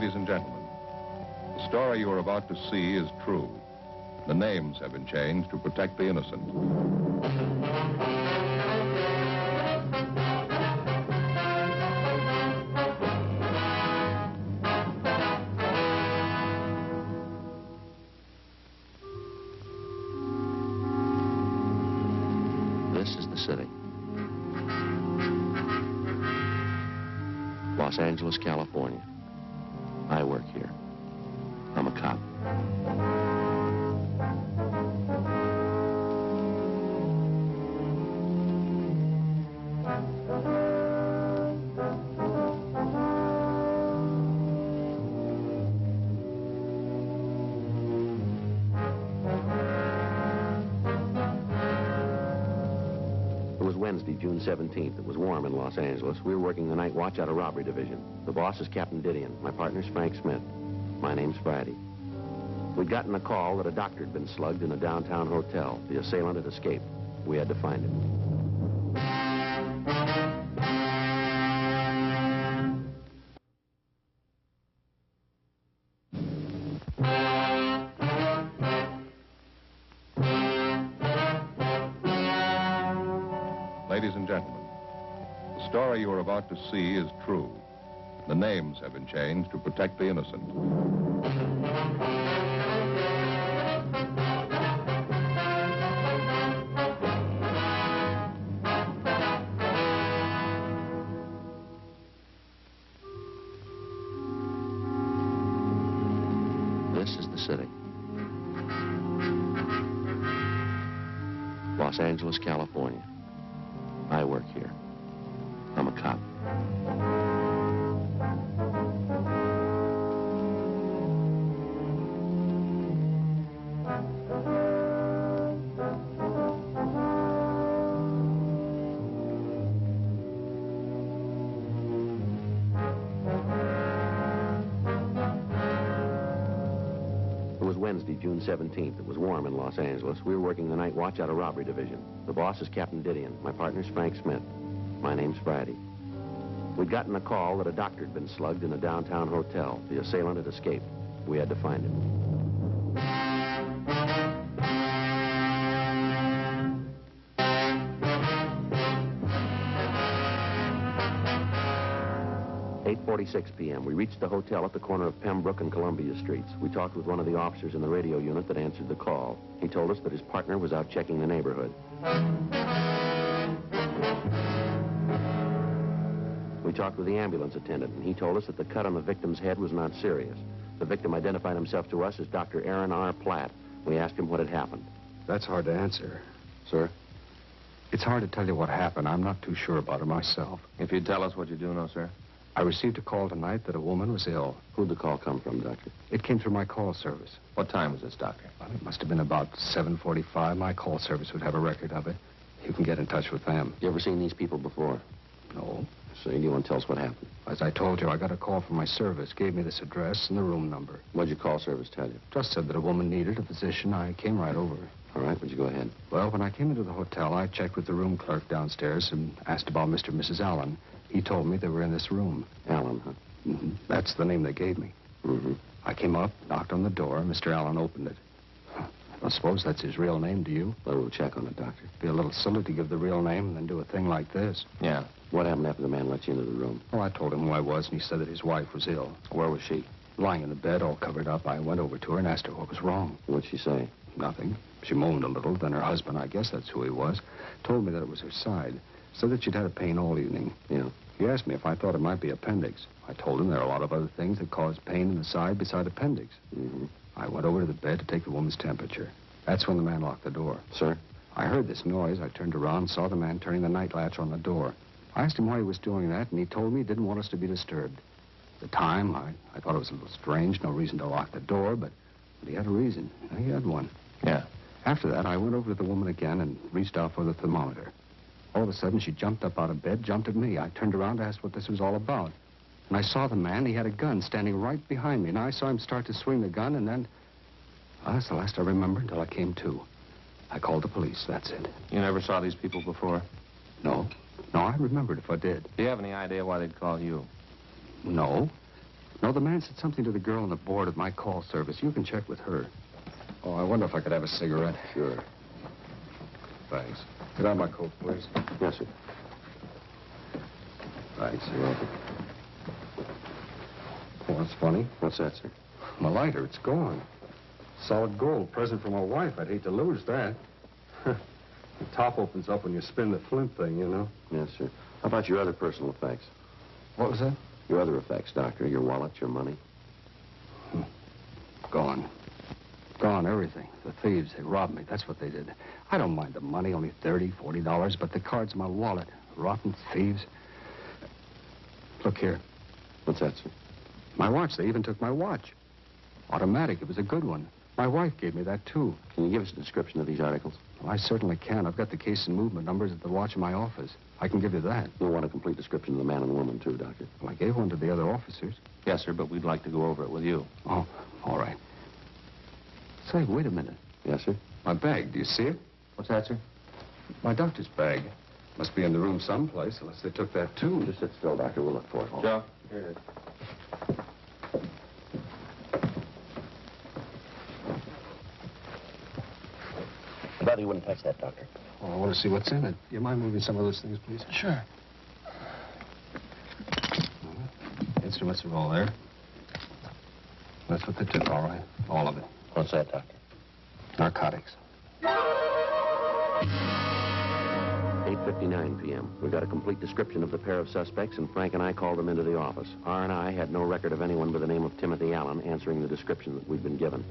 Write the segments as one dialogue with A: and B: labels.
A: Ladies and gentlemen, the story you are about to see is true. The names have been changed to protect the innocent.
B: This is the city. Los Angeles, California. I work here. I'm a cop. It was Wednesday, June 17th. It was warm in Los Angeles. We were working the night watch out of robbery division. The boss is Captain Didion. My partner's Frank Smith. My name's Friday. We'd gotten a call that a doctor had been slugged in a downtown hotel. The assailant had escaped. We had to find him.
A: Ladies and gentlemen, the story you are about to see is true. The names have been changed to protect the innocent.
B: This is the city. Los Angeles, California. I work here. I'm a cop. It was Wednesday, June 17th. It was warm in Los Angeles. We were working the night watch out of robbery division. The boss is Captain Didion. My partner's Frank Smith. My name's Friday. We'd gotten a call that a doctor had been slugged in a downtown hotel. The assailant had escaped. We had to find him. At 8:46 p.m., we reached the hotel at the corner of Pembroke and Columbia Streets. We talked with one of the officers in the radio unit that answered the call. He told us that his partner was out checking the neighborhood. We talked with the ambulance attendant, and he told us that the cut on the victim's head was not serious. The victim identified himself to us as Dr. Aaron R. Platt. We asked him what had happened.
C: That's hard to answer.
B: Sir?
C: It's hard to tell you what happened. I'm not too sure about it myself.
D: If you'd tell us what you do know, sir.
C: I received a call tonight that a woman was ill.
B: Who'd the call come from, Doctor?
C: It came through my call service.
D: What time was this, Doctor?
C: Well, it must have been about 7:45. My call service would have a record of it. You can get in touch with them.
B: You ever seen these people before?
C: No.
B: So you want to tell us what happened?
C: As I told you, I got a call from my service, gave me this address and the room number.
B: What'd your call service tell you?
C: Just said that a woman needed a physician. I came right over.
B: All right, would you go ahead?
C: Well, when I came into the hotel, I checked with the room clerk downstairs and asked about Mr. and Mrs. Allen. He told me they were in this room.
B: Allen, huh?
C: Mm-hmm. That's the name they gave me.
B: Mm-hmm.
C: I came up, knocked on the door. Mr. Allen opened it. I don't suppose that's his real name, do you?
B: Well, we'll check on it, Doctor.
C: Be a little silly to give the real name and then do a thing like this.
D: Yeah.
B: What happened after the man let you into the room?
C: Well, I told him who I was, and he said that his wife was ill.
B: Where was she?
C: Lying in the bed, all covered up. I went over to her and asked her what was wrong.
B: What'd she say?
C: Nothing. She moaned a little. Then her husband, I guess that's who he was, told me that it was her side. Said that she'd had a pain all evening.
B: Yeah.
C: He asked me if I thought it might be appendix. I told him there are a lot of other things that cause pain in the side beside appendix.
B: Mm-hmm.
C: I went over to the bed to take the woman's temperature. That's when the man locked the door.
B: Sir?
C: I heard this noise. I turned around and saw the man turning the night latch on the door. I asked him why he was doing that, and he told me he didn't want us to be disturbed. At the time, I thought it was a little strange, no reason to lock the door, but he had a reason. He had one.
D: Yeah.
C: After that, I went over to the woman again and reached out for the thermometer. All of a sudden, she jumped up out of bed, jumped at me. I turned around to ask what this was all about. And I saw the man. He had a gun standing right behind me, and I saw him start to swing the gun, and then... Well, that's the last I remember until I came to. I called the police, that's it.
D: You never saw these people before?
C: No, I remembered if I did.
D: Do you have any idea why they'd call you?
C: No. No, the man said something to the girl on the board of my call service. You can check with her. Oh, I wonder if I could have a cigarette.
B: Sure.
C: Thanks. Get out my coat, please.
B: Yes, sir.
C: Thanks. You're welcome. Oh, that's funny.
B: What's that, sir?
C: My lighter, it's gone. Solid gold. Present from my wife. I'd hate to lose that. The top opens up when you spin the flint thing, you know.
B: Yes, sir. How about your other personal effects?
C: What was that?
B: Your other effects, Doctor. Your wallet, your money.
C: Gone. Gone, everything. The thieves, they robbed me. That's what they did. I don't mind the money, only $30, $40, but the cards in my wallet. Rotten thieves. Look here.
B: What's that, sir?
C: My watch. They even took my watch. Automatic. It was a good one. My wife gave me that, too.
B: Can you give us a description of these articles?
C: Well, I certainly can. I've got the case and movement numbers at the watch in my office. I can give you that.
B: You'll want a complete description of the man and woman, too, Doctor.
C: Well, I gave one to the other officers.
D: Yes, sir, but we'd like to go over it with you.
C: Oh, all right. Say, wait a minute.
B: Yes, sir?
C: My bag, do you see it?
D: What's that, sir?
C: My doctor's bag. Must be in the room someplace, unless they took that, too.
B: Just sit still, Doctor. We'll look for it.
D: Joe, here it is.
B: I bet he wouldn't touch that, Doctor.
C: Oh, I want to see what's in it. You mind moving some of those things, please?
D: Sure.
C: Instruments are all there. That's what they took, all right. All of it.
B: What's that, Doctor?
C: Narcotics.
B: 8:59 p.m. We got a complete description of the pair of suspects, and Frank and I called them into the office. R&I had no record of anyone by the name of Timothy Allen answering the description that we'd been given.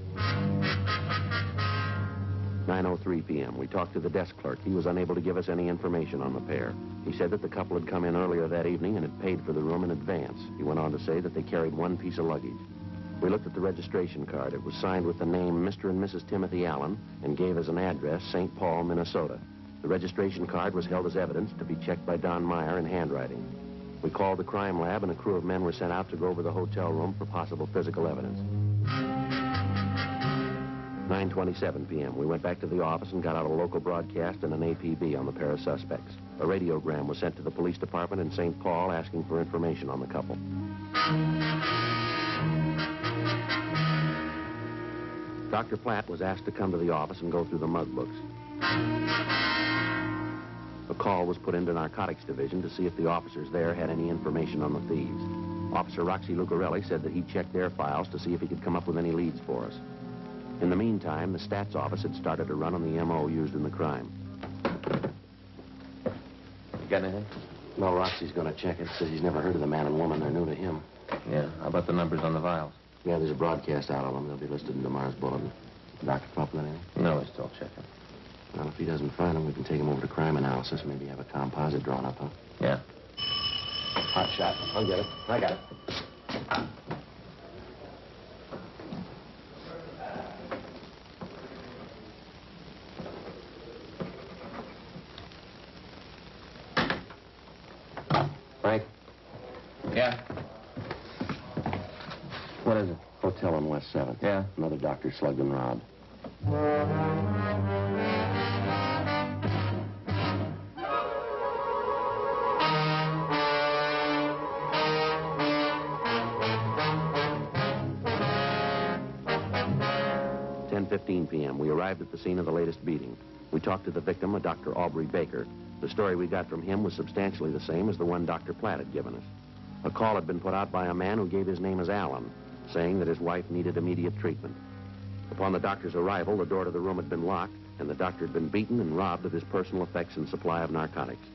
B: 9:03 p.m. We talked to the desk clerk. He was unable to give us any information on the pair. He said that the couple had come in earlier that evening and had paid for the room in advance. He went on to say that they carried one piece of luggage. We looked at the registration card. It was signed with the name Mr. and Mrs. Timothy Allen and gave as an address St. Paul, Minnesota. The registration card was held as evidence to be checked by Don Meyer in handwriting. We called the crime lab, and a crew of men were sent out to go over the hotel room for possible physical evidence. 9:27 p.m. We went back to the office and got out a local broadcast and an APB on the pair of suspects. A radiogram was sent to the police department in St. Paul asking for information on the couple. Dr. Platt was asked to come to the office and go through the mug books. A call was put into Narcotics Division to see if the officers there had any information on the thieves. Officer Roxy Lucarelli said that he'd checked their files to see if he could come up with any leads for us. In the meantime, the stats office had started to run on the M.O. used in the crime.
D: You got anything?
B: No, Roxy's going to check it. Says he's never heard of the man and woman. They're new to him.
D: Yeah. How about the numbers on the vials?
B: Yeah, there's a broadcast out on them. They'll be listed in tomorrow's bulletin. Dr. Crumpler, anything?
D: No, he's still checking.
B: Well, if he doesn't find them, we can take him over to crime analysis. Maybe have a composite drawn up, huh?
D: Yeah.
B: Hot shot. I'll get it. I got it. Frank?
D: Yeah? What is it?
B: Hotel on West 7th.
D: Yeah?
B: Another doctor slugged and robbed. .15 p.m. We arrived at the scene of the latest beating. We talked to the victim, a Dr. Aubrey Baker. The story we got from him was substantially the same as the one Dr. Platt had given us. A call had been put out by a man who gave his name as Allen, saying that his wife needed immediate treatment. Upon the doctor's arrival, the door to the room had been locked, and the doctor had been beaten and robbed of his personal effects and supply of narcotics.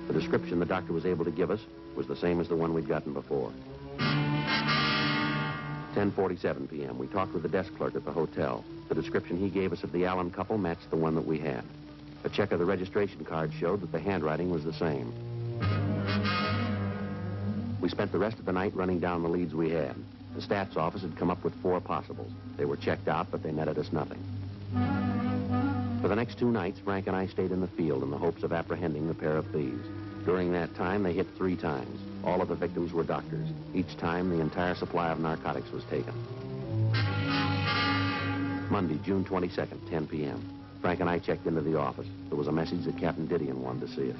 B: The description the doctor was able to give us was the same as the one we'd gotten before. 10:47 p.m. We talked with the desk clerk at the hotel. The description he gave us of the Allen couple matched the one that we had. A check of the registration card showed that the handwriting was the same. We spent the rest of the night running down the leads we had. The stats office had come up with 4 possibles. They were checked out, but they netted us nothing. For the next 2 nights, Frank and I stayed in the field in the hopes of apprehending the pair of thieves. During that time, they hit 3 times. All of the victims were doctors. Each time, the entire supply of narcotics was taken. Monday, June 22nd, 10 p.m. Frank and I checked into the office. There was a message that Captain Didion wanted to see us.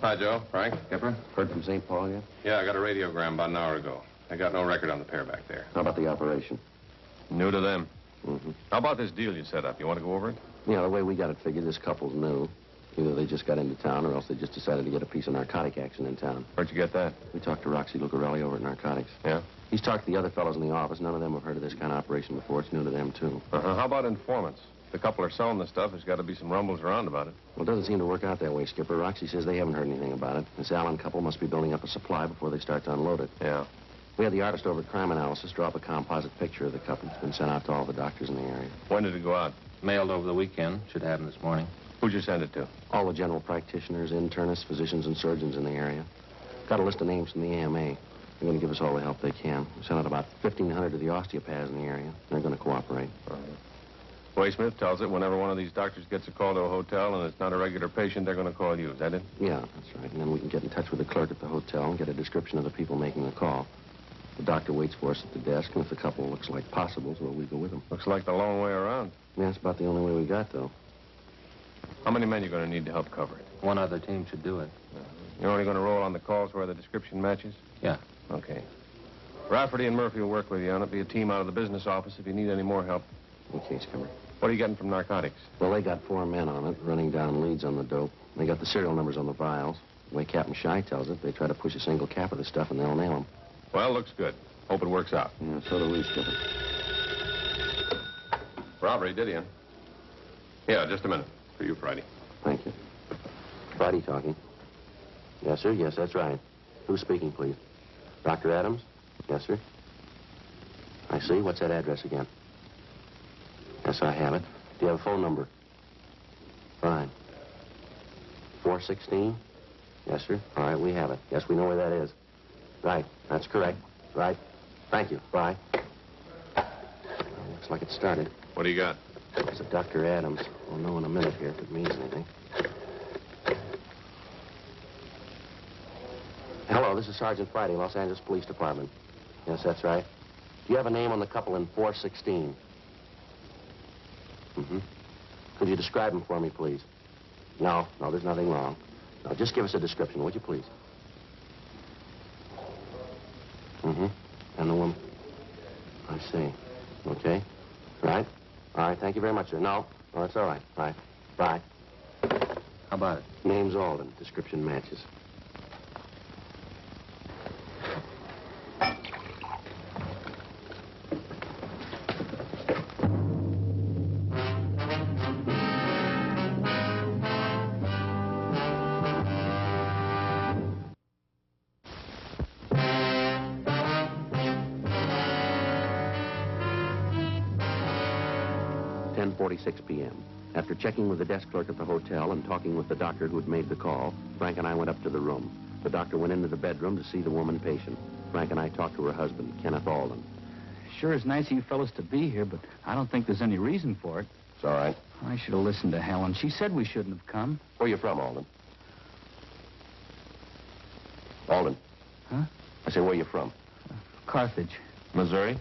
A: Hi, Joe. Frank.
B: Skipper, heard from St. Paul yet?
A: Yeah, I got a radiogram about an hour ago. I got no record on the pair back there.
B: How about the operation?
A: New to them.
B: Mm-hmm.
A: How about this deal you set up? You want to go over it?
B: Yeah, the way we got it figured, this couple's new. Either they just got into town or else they just decided to get a piece of narcotic action in town.
A: Where'd you get that?
B: We talked to Roxy Lucarelli over at Narcotics.
A: Yeah?
B: He's talked to the other fellows in the office. None of them have heard of this kind of operation before. It's new to them, too.
A: Uh-huh. How about informants? If the couple are selling the stuff, there's got to be some rumbles around about it.
B: Well, it doesn't seem to work out that way, Skipper. Roxy says they haven't heard anything about it. This Allen couple must be building up a supply before they start to unload it.
A: Yeah.
B: We had the artist over at Crime Analysis draw up a composite picture of the couple. It's been sent out to all the doctors in the area.
A: When did it go out?
D: Mailed over the weekend. Should happen this morning.
A: Who'd you send it to?
B: All the general practitioners, internists, physicians, and surgeons in the area. Got a list of names from the AMA. They're going to give us all the help they can. We sent out about 1,500 to the osteopaths in the area. They're going to cooperate.
A: Way Smith tells it whenever one of these doctors gets a call to a hotel and it's not a regular patient, they're going to call you. Is that it?
B: Yeah, that's right. And then we can get in touch with the clerk at the hotel and get a description of the people making the call. The doctor waits for us at the desk, and if the couple looks like possibles, well, we go with them.
A: Looks like the long way around.
B: Yeah, that's about the only way we got, though.
A: How many men you going to need to help cover it?
D: One other team should do it.
A: You're only going to roll on the calls where the description matches?
D: Yeah.
A: Okay. Rafferty and Murphy will work with you on it. Be a team out of the business office if you need any more help.
B: Okay, Skipper.
A: What are you getting from narcotics?
B: Well, they got 4 men on it, running down leads on the dope. They got the serial numbers on the vials. The way Captain Shy tells it, they try to push a single cap of the stuff and they'll nail them.
A: Well, looks good. Hope it works out.
B: Yeah, so do we, Skipper.
A: Robbery, did you? Yeah, just a minute. For you, Friday.
B: Thank you. Friday talking. Yes, sir. Yes, that's right. Who's speaking, please? Dr. Adams? Yes, sir. I see. What's that address again? Yes, I have it. Do you have a phone number? Fine. 416? Yes, sir. All right, we have it. Yes, we know where that is. Right. That's correct. Right. Thank you. Bye. Well, looks like it started.
A: What do you got?
B: It's a Dr. Adams. We'll know in a minute here if it means anything. Hello, this is Sergeant Friday, Los Angeles Police Department. Yes, that's right. Do you have a name on the couple in 416? Mm-hmm. Could you describe them for me, please? No, there's nothing wrong. Now, just give us a description, would you, please? Mm-hmm. And the woman? I see. Okay. Right. All right, thank you very much, sir. No, that's all right. Right. Bye.
D: How about it?
B: Name's Alden. Description matches. .46 p.m. After checking with the desk clerk at the hotel and talking with the doctor who had made the call, Frank and I went up to the room. The doctor went into the bedroom to see the woman patient. Frank and I talked to her husband, Kenneth Alden.
E: Sure is nice of you fellas to be here, but I don't think there's any reason for it.
B: It's all right.
E: I should have listened to Helen. She said we shouldn't have come.
B: Where you from, Alden? Alden.
E: Huh?
B: I say, where you from?
E: Carthage.
A: Missouri?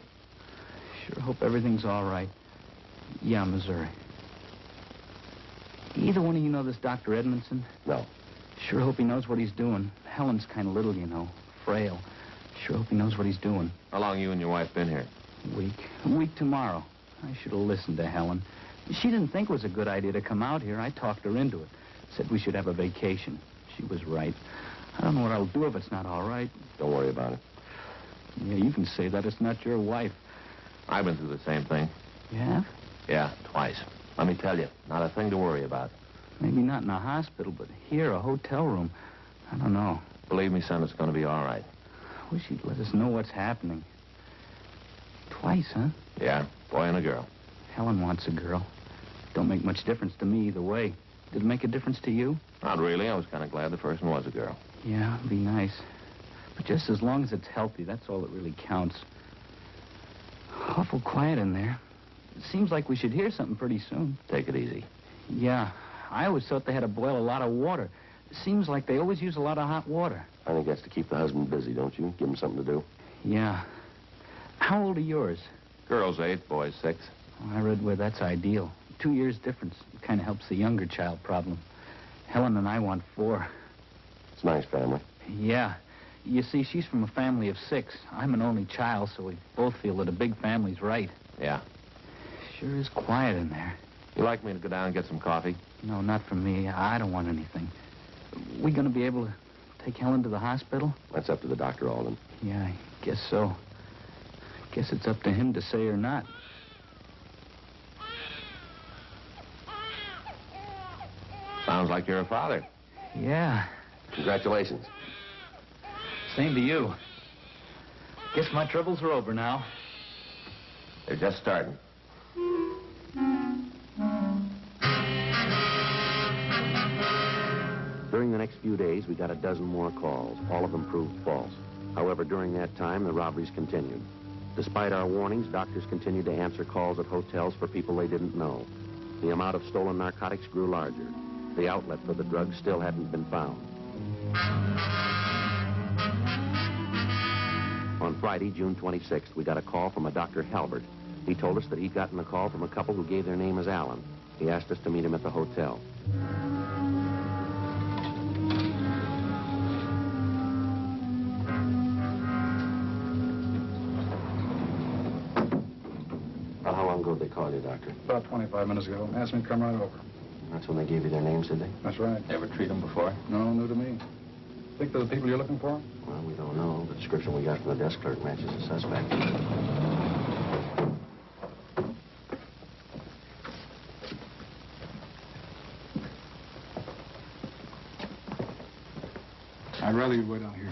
E: Sure hope everything's all right. Yeah, Missouri. Either one of you know this Dr. Edmondson?
B: No.
E: Sure hope he knows what he's doing. Helen's kind of little, you know. Frail. Sure hope he knows what he's doing.
A: How long you and your wife been here?
E: A week tomorrow. I should have listened to Helen. She didn't think it was a good idea to come out here. I talked her into it. Said we should have a vacation. She was right. I don't know what I'll do if it's not all right.
B: Don't worry about it.
E: Yeah, you can say that. It's not your wife.
D: I've been through the same thing.
E: You have?
D: Yeah, twice. Let me tell you, not a thing to worry about.
E: Maybe not in a hospital, but here, a hotel room. I don't know.
D: Believe me, son, it's going to be all right.
E: I wish he'd let us know what's happening. Twice, huh?
D: Yeah, boy and a girl.
E: Helen wants a girl. Don't make much difference to me either way. Did it make a difference to you?
D: Not really. I was kind of glad the first one was a girl.
E: Yeah, it'd be nice. But just as long as it's healthy, that's all that really counts. Awful quiet in there. It seems like we should hear something pretty soon.
D: Take it easy.
E: Yeah, I always thought they had to boil a lot of water. It seems like they always use a lot of hot water.
B: I think that's to keep the husband busy, don't you? Give him something to do.
E: Yeah. How old are yours?
D: Girls 8, boys 6.
E: Oh, I read where that's ideal. 2 years difference. It kind of helps the younger child problem. Helen and I want 4.
B: It's a nice family.
E: Yeah. You see, she's from a family of 6. I'm an only child, so we both feel that a big family's right.
D: Yeah.
E: Sure is quiet in there.
D: You like me to go down and get some coffee?
E: No, not for me. I don't want anything. We gonna be able to take Helen to the hospital?
B: That's up to the doctor, Alden.
E: Yeah, I guess so. Guess it's up to him to say or not.
D: Sounds like you're a father.
E: Yeah.
B: Congratulations.
E: Same to you. Guess my troubles are over now.
D: They're just starting.
B: During the next few days, we got a dozen more calls. All of them proved false. However, during that time, the robberies continued. Despite our warnings, doctors continued to answer calls at hotels for people they didn't know. The amount of stolen narcotics grew larger. The outlet for the drugs still hadn't been found. On Friday, June 26th, we got a call from a Dr. Halbert. He told us that he'd gotten a call from a couple who gave their name as Allen. He asked us to meet him at the hotel. Well, how long ago did they call you, Doctor?
C: About 25 minutes ago. Asked me to come right over.
B: That's when they gave you their names, did they?
C: That's right.
D: Ever treat them before?
C: No, new to me. Think they're the people you're looking for?
B: Well, we don't know. The description we got from the desk clerk matches the suspect.
C: I'd rather you'd wait out here.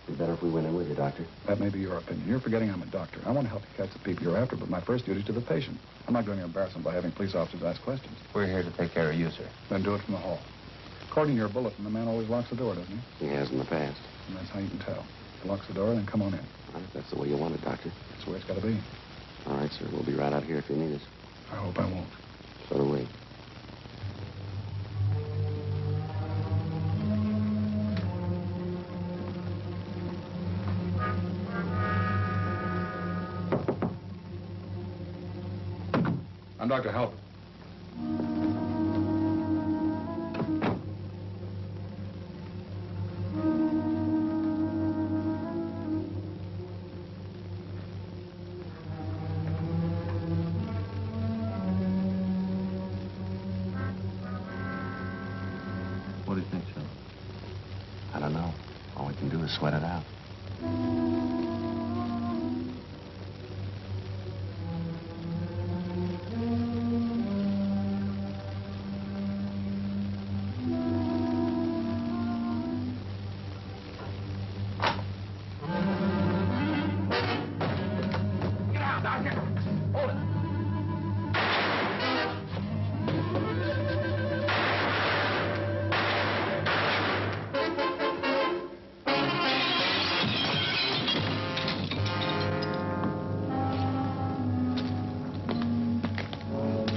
B: It'd be better if we went in with you, Doctor.
C: That may be your opinion. You're forgetting I'm a doctor. I want to help you catch the people you're after, but my first duty is to the patient. I'm not going to embarrass them by having police officers ask questions.
D: We're here to take care of you, sir.
C: Then do it from the hall. According to your bulletin, the man always locks the door, doesn't he?
B: He has in the past.
C: And that's how you can tell. He locks the door, then come on in.
B: Well, if that's the way you want it, Doctor.
C: That's the way it's got to be.
B: All right, sir. We'll be right out here if you need us.
C: I hope I won't.
B: So do we.
C: I'm Dr. Halbert.
D: What do you think, sir?
B: I don't know. All we can do is sweat it out.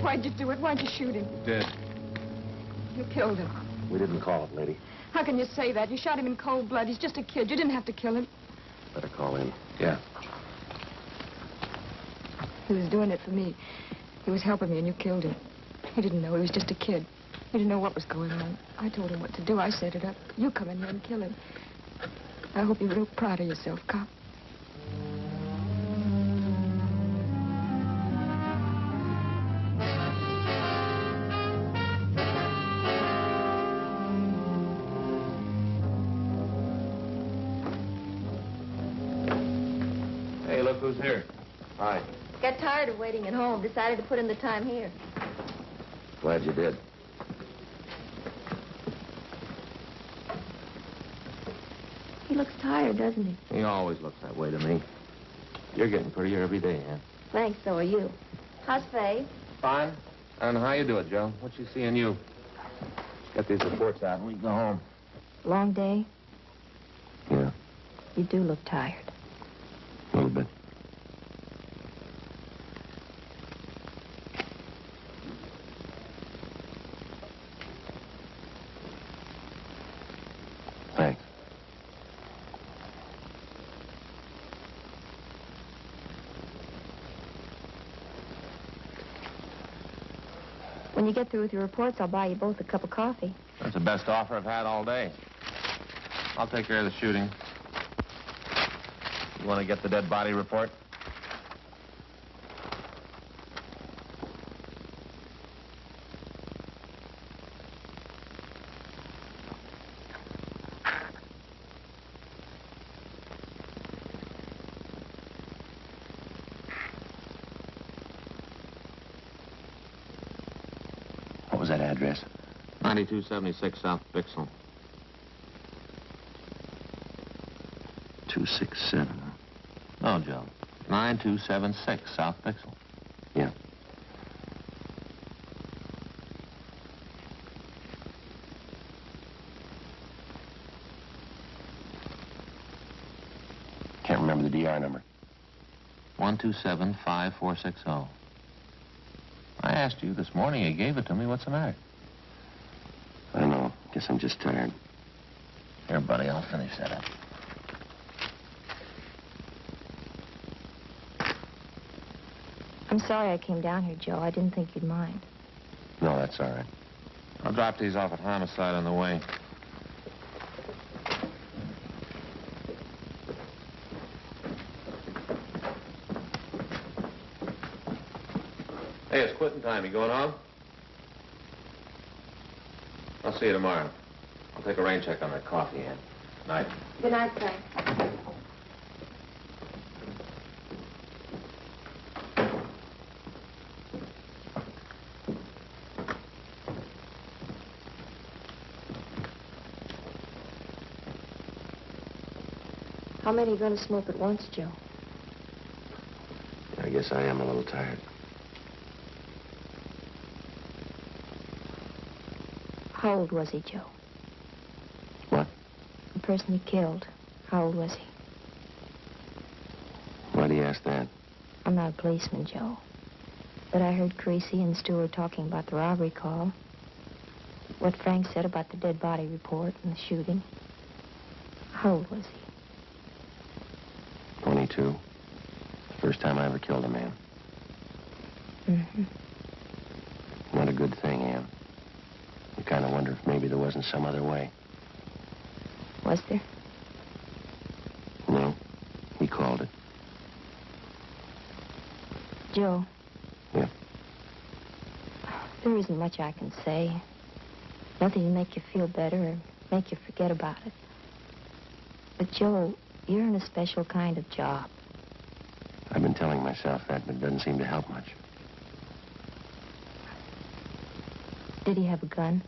F: Why'd you do it? Why'd you shoot him?
C: Dead.
F: You killed him.
B: We didn't call it, lady.
F: How can you say that? You shot him in cold blood. He's just a kid. You didn't have to kill him.
B: Better call in.
D: Yeah.
F: He was doing it for me. He was helping me, and you killed him. He didn't know. He was just a kid. He didn't know what was going on. I told him what to do. I set it up. You come in here and kill him. I hope you're real proud of yourself, cop.
D: Hey, look who's here.
B: Hi.
G: Got tired of waiting at home. Decided to put in the time here.
B: Glad you did.
G: He looks tired, doesn't he?
D: He always looks that way to me. You're getting prettier every day, Ann.
G: Thanks, so are you. How's Faye?
D: Fine. And how you do it, Joe? What you see in you? Get these reports out and we can go home.
G: Long day?
B: Yeah,
G: You do look tired.
B: a little bit. Thanks.
G: When you get through with your reports, I'll buy you both a cup of coffee.
D: That's the best offer I've had all day. I'll take care of the shooting. You want to get the dead body report?
B: What was that address?
D: 9276 South Bixel.
B: 267, huh?
D: No, Joe. 9276 South Bixel.
B: Yeah. Can't remember the DR number.
D: 1275460. I asked you this morning. You gave it to me. What's the matter?
B: I don't know. Guess I'm just tired.
D: Here, buddy, I'll finish that up.
G: I'm sorry I came down here, Joe. I didn't think you'd mind.
B: No, that's all right.
D: I'll drop these off at Homicide on the way. Hey, it's quitting time. You going home? I'll see you tomorrow. I'll take a rain check on that coffee, Ann. Night.
G: Good night, Frank. How many are you going to smoke at once, Joe?
B: I guess I am a little tired.
G: How old was he, Joe?
B: What?
G: The person he killed. How old was he?
B: Why do you ask that?
G: I'm not a policeman, Joe. But I heard Creasy and Stewart talking about the robbery call. What Frank said about the dead body report and the shooting. How old was he?
B: 22. The first time I ever killed a man.
G: Mm-hmm.
B: Not a good thing, Ann. You kind of wonder if maybe there wasn't some other way.
G: Was there?
B: No. He called it.
G: Joe.
B: Yeah.
G: There isn't much I can say. Nothing to make you feel better or make you forget about it. But, Joe, you're in a special kind of job.
B: I've been telling myself that, but it doesn't seem to help much.
G: Did he have a gun?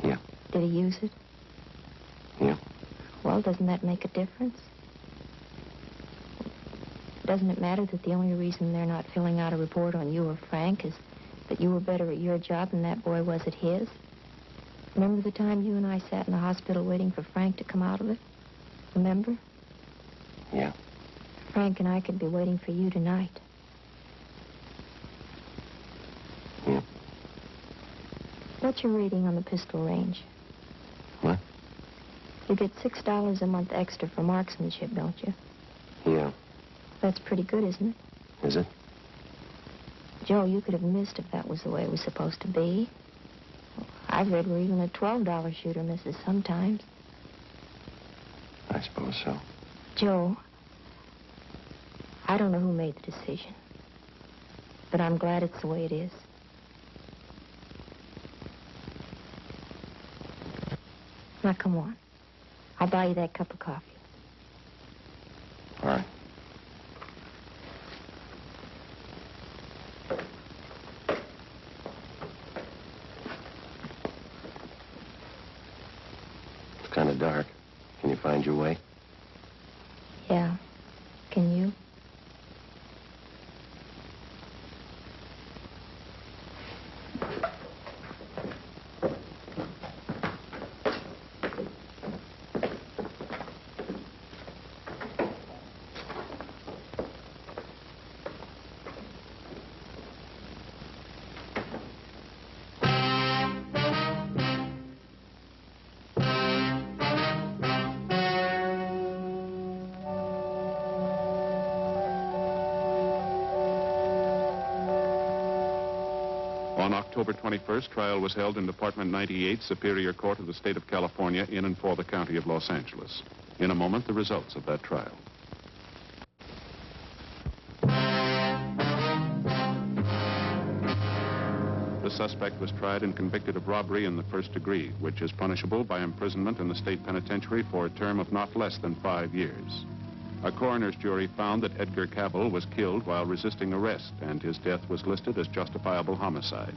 B: Yeah.
G: Did he use it?
B: Yeah.
G: Well, doesn't that make a difference? Doesn't it matter that the only reason they're not filling out a report on you or Frank is that you were better at your job than that boy was at his? Remember the time you and I sat in the hospital waiting for Frank to come out of it? Remember?
B: Yeah.
G: Frank and I could be waiting for you tonight.
B: Yeah.
G: What's your rating on the pistol range?
B: What?
G: You get $6 a month extra for marksmanship, don't you?
B: Yeah.
G: That's pretty good, isn't it?
B: Is it?
G: Joe, you could have missed if that was the way it was supposed to be. I've read where even a $12 shooter misses sometimes.
B: I suppose so.
G: Joe, I don't know who made the decision, but I'm glad it's the way it is. Now, come on. I'll buy you that cup of coffee.
B: All right. It's kind of dark. Can you find your way?
G: Yeah. Can you?
H: On October 21st, trial was held in Department 98, Superior Court of the State of California, in and for the County of Los Angeles. In a moment, the results of that trial. The suspect was tried and convicted of robbery in the first degree, which is punishable by imprisonment in the state penitentiary for a term of not less than 5 years. A coroner's jury found that Edgar Cabell was killed while resisting arrest, and his death was listed as justifiable homicide.